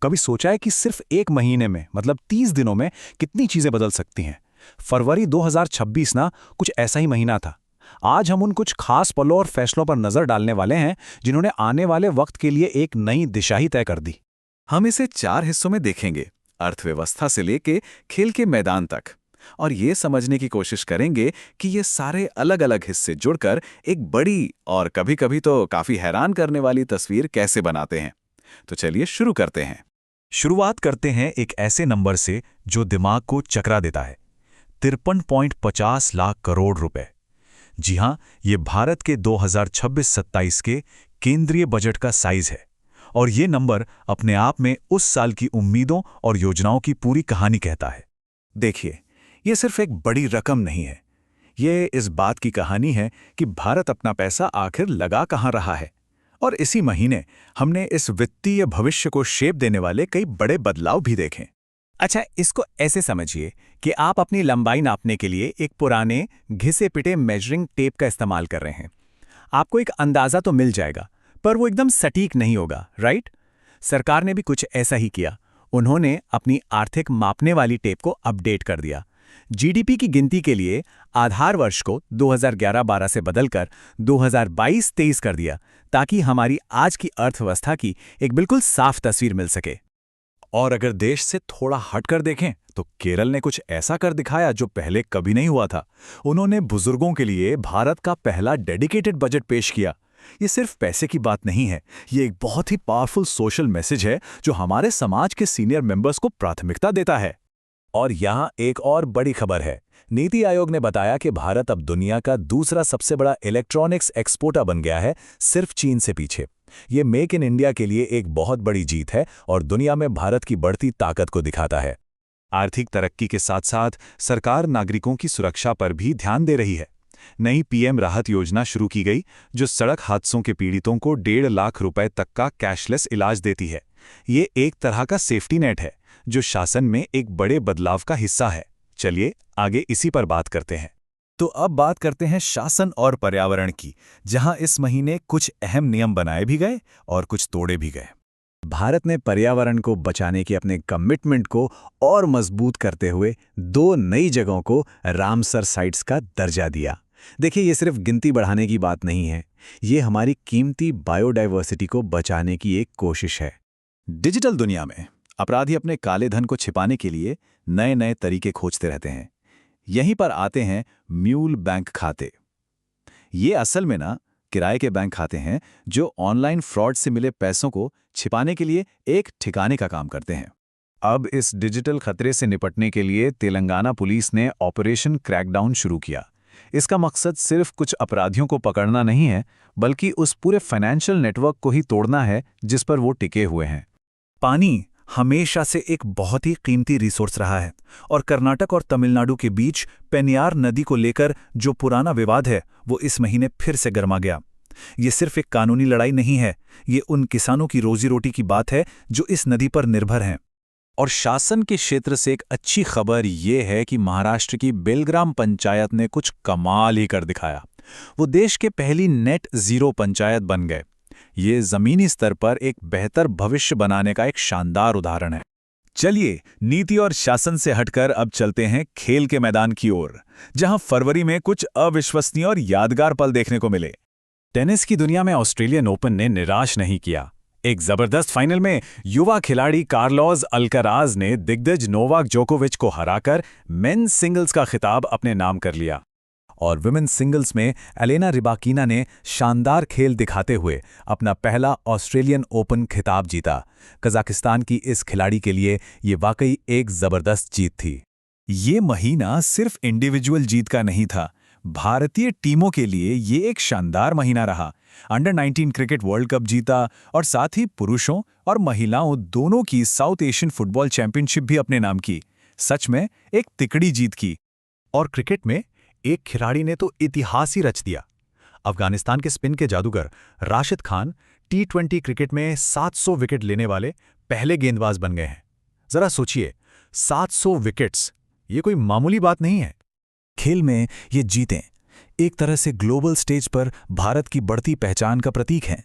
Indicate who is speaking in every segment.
Speaker 1: कभी सोचा है कि सिर्फ एक महीने में मतलब 30 दिनों में कितनी चीजें बदल सकती हैं? फरवरी 2026 ना कुछ ऐसा ही महीना था। आज हम उन कुछ खास पलों और फैसलों पर नजर डालने वाले हैं जिन्होंने आने वाले वक्त के लिए एक नई दिशा ही तय कर दी।
Speaker 2: हम इसे 4 हिस्सों में देखेंगे, अर्थव्यवस्था से लेके खेल के मैदान तक, और ये समझने की कोशिश करेंगे कि ये सारे अलग अलग हिस्से जुड़कर एक बड़ी और कभी-कभी तो काफी हैरान करने वाली तस्वीर कैसे बनाते हैं। तो चलिए शुरू करते हैं।
Speaker 1: शुरुआत करते हैं एक ऐसे नंबर से जो दिमाग को चकरा देता है। 53.50 लाख करोड़ रुपए। जी हां, ये भारत के 2026-27 के केंद्रीय बजट का साइज है। और ये नंबर अपने आप में उस साल की उम्मीदों और योजनाओं की पूरी कहानी कहता है। देखिए, ये सिर्फ एक बड़ी रकम नहीं है। ये इस बात की कहानी है कि भारत अपना पैसा आखिर लगा कहां रहा है। और इसी महीने हमने इस वित्तीय भविष्य को शेप देने वाले कई बड़े बदलाव भी देखे। अच्छा, इसको ऐसे समझिए कि आप अपनी लंबाई नापने के लिए एक पुराने घिसे पिटे मेजरिंग टेप का इस्तेमाल कर रहे हैं। आपको एक अंदाजा तो मिल जाएगा, पर वो एकदम सटीक नहीं होगा, राइट? सरकार ने भी कुछ ऐसा ही किया। उन्होंने अपनी आर्थिक मापने वाली टेप को अपडेट कर दिया। जीडीपी की गिनती के लिए आधार वर्ष को 2011-12 से बदलकर 2022-23 कर दिया, ताकि हमारी आज की अर्थव्यवस्था की एक बिल्कुल साफ तस्वीर मिल सके। और अगर देश से थोड़ा हटकर देखें तो केरल ने कुछ ऐसा कर दिखाया जो पहले कभी नहीं हुआ था। उन्होंने बुजुर्गों के लिए भारत का पहला डेडिकेटेड बजट पेश किया। ये सिर्फ पैसे की बात नहीं है, ये एक बहुत ही पावरफुल सोशल मैसेज है जो हमारे समाज के सीनियर मेंबर्स को प्राथमिकता देता है। और यहाँ एक और बड़ी खबर है। नीति आयोग ने बताया कि भारत अब दुनिया का दूसरा सबसे बड़ा इलेक्ट्रॉनिक्स एक्सपोर्टर बन गया है, सिर्फ चीन से पीछे। ये मेक इन इंडिया के लिए एक बहुत बड़ी जीत है और दुनिया में भारत की बढ़ती ताकत को दिखाता है। आर्थिक तरक्की के साथ साथ सरकार नागरिकों की सुरक्षा पर भी ध्यान दे रही है। नई पीएम राहत योजना शुरू की गई, जो सड़क हादसों के पीड़ितों को 1.5 लाख रुपए तक का कैशलेस इलाज देती है। ये एक तरह का सेफ्टी नेट है जो शासन में एक बड़े बदलाव का हिस्सा है। चलिए आगे इसी पर बात करते हैं। तो अब बात करते हैं शासन और पर्यावरण की, जहां इस महीने कुछ अहम नियम बनाए भी गए और कुछ तोड़े भी गए। भारत ने पर्यावरण को बचाने के अपने कमिटमेंट को और मजबूत करते हुए 2 नई जगहों को रामसर साइट्स का दर्जा दिया। देखिए, ये सिर्फ गिनती बढ़ाने की बात नहीं है, ये हमारी कीमती बायोडाइवर्सिटी को बचाने की एक कोशिश है। डिजिटल दुनिया में अपराधी अपने काले धन को छिपाने के लिए नए नए तरीके खोजते रहते हैं। यहीं पर आते हैं म्यूल बैंक खाते। ये असल में ना किराए के बैंक खाते हैं जो ऑनलाइन फ्रॉड से मिले पैसों को छिपाने के लिए एक ठिकाने का काम करते हैं। अब इस डिजिटल खतरे से निपटने के लिए तेलंगाना पुलिस ने ऑपरेशन क्रैकडाउन शुरू किया। इसका मकसद सिर्फ कुछ अपराधियों को पकड़ना नहीं है, बल्कि उस पूरे फाइनेंशियल नेटवर्क को ही तोड़ना है जिस पर वो टिके हुए हैं। पानी हमेशा से एक बहुत ही कीमती रिसोर्स रहा है और कर्नाटक और तमिलनाडु के बीच पेनियार नदी को लेकर जो पुराना विवाद है वो इस महीने फिर से गर्मा गया। ये सिर्फ एक कानूनी लड़ाई नहीं है, ये उन किसानों की रोजी रोटी की बात है जो इस नदी पर निर्भर हैं। और शासन के क्षेत्र से एक अच्छी खबर ये है कि महाराष्ट्र की बेलग्राम पंचायत ने कुछ कमाल ही कर दिखाया। वो देश के पहली नेट जीरो पंचायत बन गए। ये जमीनी स्तर पर एक बेहतर भविष्य बनाने का एक शानदार उदाहरण है। चलिए नीति और शासन से हटकर अब चलते हैं खेल के मैदान की ओर, जहां फरवरी में कुछ अविश्वसनीय और यादगार पल देखने को मिले। टेनिस की दुनिया में ऑस्ट्रेलियन ओपन ने निराश नहीं किया। एक जबरदस्त फाइनल में युवा खिलाड़ी कार्लोस अल्कराज ने दिग्गज नोवाक जोकोविच को हराकर मेंस सिंगल्स का खिताब अपने नाम कर लिया। और विमेन सिंगल्स में एलेना रिबाकीना ने शानदार खेल दिखाते हुए अपना पहला ऑस्ट्रेलियन ओपन खिताब जीता। कजाकिस्तान की इस खिलाड़ी के लिए ये वाकई एक जबरदस्त जीत थी। ये महीना सिर्फ इंडिविजुअल जीत का नहीं था, भारतीय टीमों के लिए ये एक शानदार महीना रहा। अंडर 19 क्रिकेट वर्ल्ड कप जीता और साथ ही पुरुषों और महिलाओं दोनों की साउथ एशियन फुटबॉल चैंपियनशिप भी अपने नाम की। सच में एक तिकड़ी जीत की। और क्रिकेट में एक खिलाड़ी ने तो इतिहास ही रच दिया। अफगानिस्तान के स्पिन के जादूगर राशिद खान T20 क्रिकेट में 700 विकेट लेने वाले पहले गेंदबाज बन गए हैं। जरा सोचिए, 700 विकेट्स, ये कोई मामूली बात नहीं है। खेल में ये जीतें एक तरह से ग्लोबल स्टेज पर भारत की बढ़ती पहचान का प्रतीक हैं।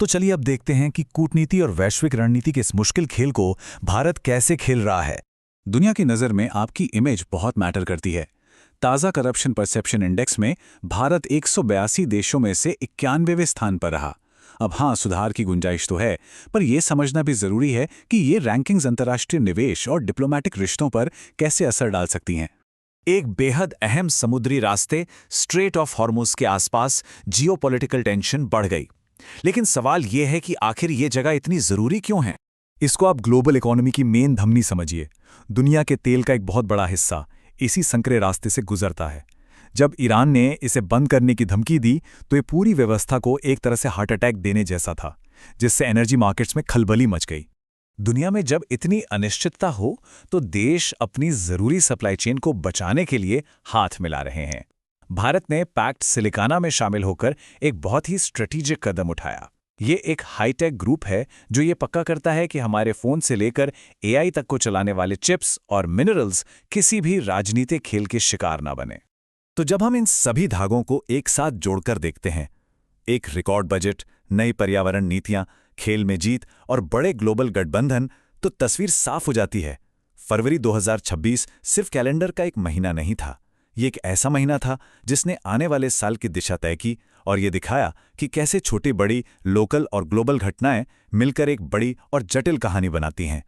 Speaker 1: तो चलिए अब देखते हैं कि कूटनीति और वैश्विक रणनीति के इस मुश्किल खेल को भारत कैसे खेल रहा है।
Speaker 2: दुनिया की नज़र में आपकी इमेज बहुत मैटर करती है। ताज़ा करप्शन परसेप्शन इंडेक्स में भारत 182 देशों में से 91वें स्थान पर रहा। अब हाँ, सुधार की गुंजाइश तो है, पर यह समझना भी जरूरी है कि ये रैंकिंग्स अंतर्राष्ट्रीय निवेश और डिप्लोमैटिक रिश्तों पर कैसे असर डाल सकती हैं।
Speaker 1: एक बेहद अहम समुद्री रास्ते स्ट्रेट ऑफ हॉर्मुज के आसपास जियोपॉलिटिकल टेंशन बढ़ गई। लेकिन सवाल यह है कि आखिर ये जगह इतनी जरूरी क्यों है? इसको आप ग्लोबल इकोनॉमी की मेन धमनी समझिए। दुनिया के तेल का एक बहुत बड़ा हिस्सा इसी संकरे रास्ते से गुजरता है। जब ईरान ने इसे बंद करने की धमकी दी तो ये पूरी व्यवस्था को एक तरह से हार्ट अटैक देने जैसा था, जिससे एनर्जी मार्केट्स में खलबली मच गई। दुनिया में जब इतनी अनिश्चितता हो तो देश अपनी जरूरी सप्लाई चेन को बचाने के लिए हाथ मिला रहे हैं। भारत ने पैक्ट सिलिकाना में शामिल होकर एक बहुत ही स्ट्रेटेजिक कदम उठाया। ये एक हाईटेक ग्रुप है जो ये पक्का करता है कि हमारे फोन से लेकर एआई तक को चलाने वाले चिप्स और मिनरल्स किसी भी राजनीतिक खेल के शिकार ना बने। तो जब हम इन सभी धागों को एक साथ जोड़कर देखते हैं, एक रिकॉर्ड बजट, नई पर्यावरण नीतियां, खेल में जीत और बड़े ग्लोबल गठबंधन, तो तस्वीर साफ हो जाती है। फरवरी 2026 सिर्फ कैलेंडर का एक महीना नहीं था, ये एक ऐसा महीना था जिसने आने वाले साल की दिशा तय की और ये दिखाया कि कैसे छोटी बड़ी लोकल और ग्लोबल घटनाएं मिलकर एक बड़ी और जटिल कहानी बनाती हैं।